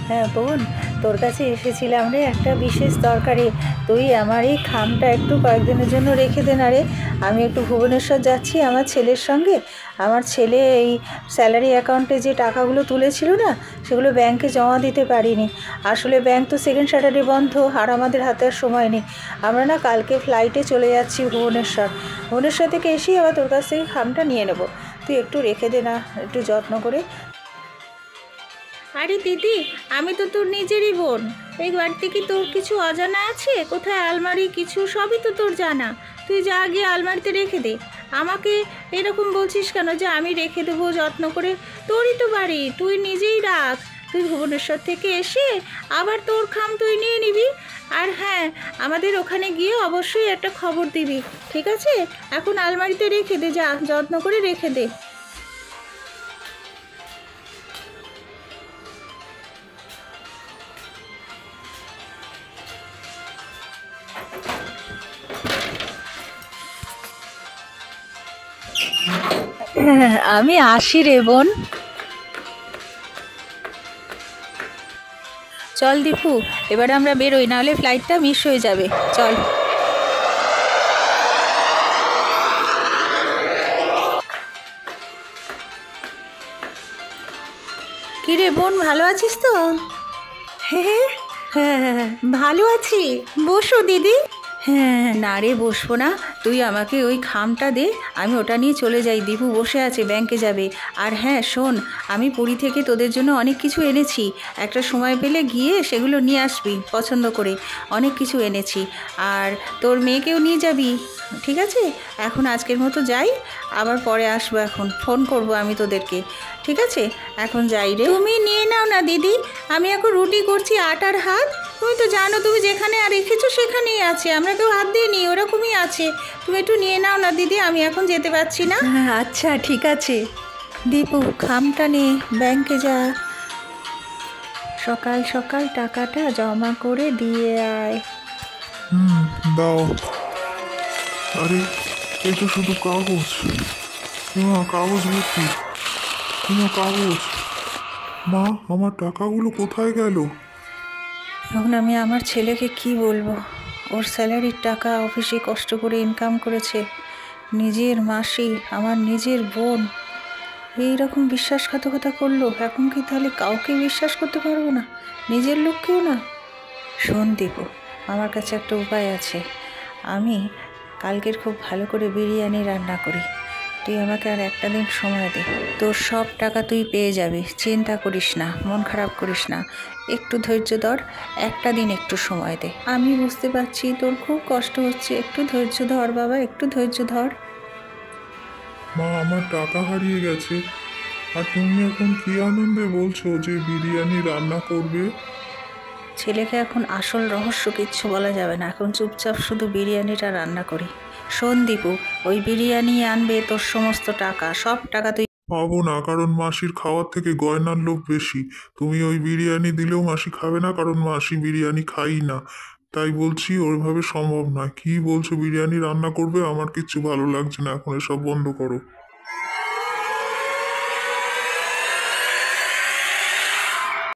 হ্যাঁ বোন, তোর কাছে এসেছিলাম রে একটা বিশেষ দরকারে। তুই আমার এই খামটা একটু কয়েকদিনের জন্য রেখে দে না রে। আমি একটু ভুবনেশ্বর যাচ্ছি আমার ছেলের সঙ্গে। আমার ছেলে এই স্যালারি অ্যাকাউন্টে যে টাকাগুলো তুলেছিল না, সেগুলো ব্যাংকে জমা দিতে পারিনি। আসলে ব্যাংক তো সেকেন্ড স্যাটারডে বন্ধ, আর আমাদের হাতে আর সময় নেই। আমরা না কালকে ফ্লাইটে চলে যাচ্ছি ভুবনেশ্বর। ভুবনেশ্বর থেকে এসেই আবার তোর কাছ থেকে খামটা নিয়ে নেব। তুই একটু রেখে দে না, একটু যত্ন করে। আরে দিদি, আমি তো তোর নিজেরই বোন। এই বাড়িতে কি তোর কিছু অজানা আছে? কোথায় আলমারি কিছু সবই তো তোর জানা। তুই যা গিয়ে আলমারিতে রেখে দে। আমাকে এরকম বলছিস কেন যে আমি রেখে দেবো যত্ন করে? তোরই তো বাড়ি, তুই নিজেই রাখ। তুই ভুবনেশ্বর থেকে এসে আবার তোর খাম তুই নিয়ে নিবি। আর হ্যাঁ, আমাদের ওখানে গিয়ে অবশ্যই একটা খবর দিবি, ঠিক আছে? এখন আলমারিতে রেখে দে, যা যত্ন করে রেখে দে। হ্যাঁ, আমি আসি রে বোন। চল দীপু, এবারে আমরা বেরোই, নাহলে ফ্লাইটটা মিস হয়ে যাবে। চল। কি রে বোন, ভালো আছিস তো? হ্যাঁ হ্যাঁ হ্যাঁ, ভালো আছি। বসো দিদি। হ্যাঁ, না রে বসবো না। তুই আমাকে ওই খামটা দে, আমি ওটা নিয়ে চলে যাই। দীপু বসে আছে, ব্যাংকে যাবে। আর হ্যাঁ শোন, আমি পুরী থেকে তোদের জন্য অনেক কিছু এনেছি। একটা সময় পেলে গিয়ে সেগুলো নিয়ে আসবি পছন্দ করে। অনেক কিছু এনেছি। আর তোর মেয়েকেও নিয়ে যাবি, ঠিক আছে? এখন আজকের মতো যাই, আবার পরে আসবো। এখন ফোন করব আমি তোদেরকে, ঠিক আছে? এখন যাই রে। তুমি নিয়ে নাও না দিদি, আমি এখন রুটি করছি আটার হাত। তুমি তো জানো, তুমি যেখানে আর রেখেছো সেখানেই আছে, আমরা কেউ হাত দিইনি, ওরকমই আছে। তুমি একটু নিয়ে নাও না দিদি, আমি এখন যেতে পারছি না। হ্যাঁ আচ্ছা ঠিক আছে। দীপু খামটা নে, ব্যাংকে যা, সকাল সকাল টাকাটা জমা করে দিয়ে আয়। দাও। আরে, এই তো শুধু কাগজ। মা, কাগজ ভর্তি। মা, কাগজ। মা, আমার টাকাগুলো কোথায় গেল? এখন আমি আমার ছেলেকে কি বলবো? ওর স্যালারির টাকা অফিসে কষ্ট করে ইনকাম করেছে, নিজের মাসি, আমার নিজের বোন, এই রকম বিশ্বাসঘাতকতা করলো। এখন কি তাহলে কাউকে বিশ্বাস করতে পারবো না? নিজের লোককেও না। শোন দীপু, আমার কাছে একটা উপায় আছে। আমি কালকের খুব ভালো করে বিরিয়ানি রান্না করি। তুই আমাকে আর একটা দিন সময় দে, তোর সব টাকা তুই পেয়ে যাবি। চিন্তা করিস না, মন খারাপ করিস না। একটু ধৈর্য ধর, একটা দিন একটু সময় দে। আমি বুঝতে পারছি তোর খুব কষ্ট হচ্ছে, একটু ধৈর্য ধর বাবা, একটু ধৈর্য ধর। মা, আমার টাকা হারিয়ে গেছে। আর তুমি এখন কি আনন্দে বলছো যে বিরিয়ানি রান্না করবে? ছেলেকে এখন আসল রহস্য কিচ্ছু বলা যাবে না, এখন চুপচাপ শুধু বিরিয়ানিটা রান্না করি। শোন দীপু, ওই বিরিয়ানি আনবে তোর সমস্ত টাকা, সব টাকা তুই পাবো না, কারণ মাসির খাওয়ার থেকে গয়নার লোভ বেশি। তুমি ওই বিরিয়ানি দিলেও মাসি খাবে না, কারণ মাসি বিরিয়ানি খাই না। তাই বলছি, ওইভাবে সম্ভব না। কি বলছো বিরিয়ানি রান্না করবে? আমার কিচ্ছু ভালো লাগছে না, এখন এসব বন্ধ করো।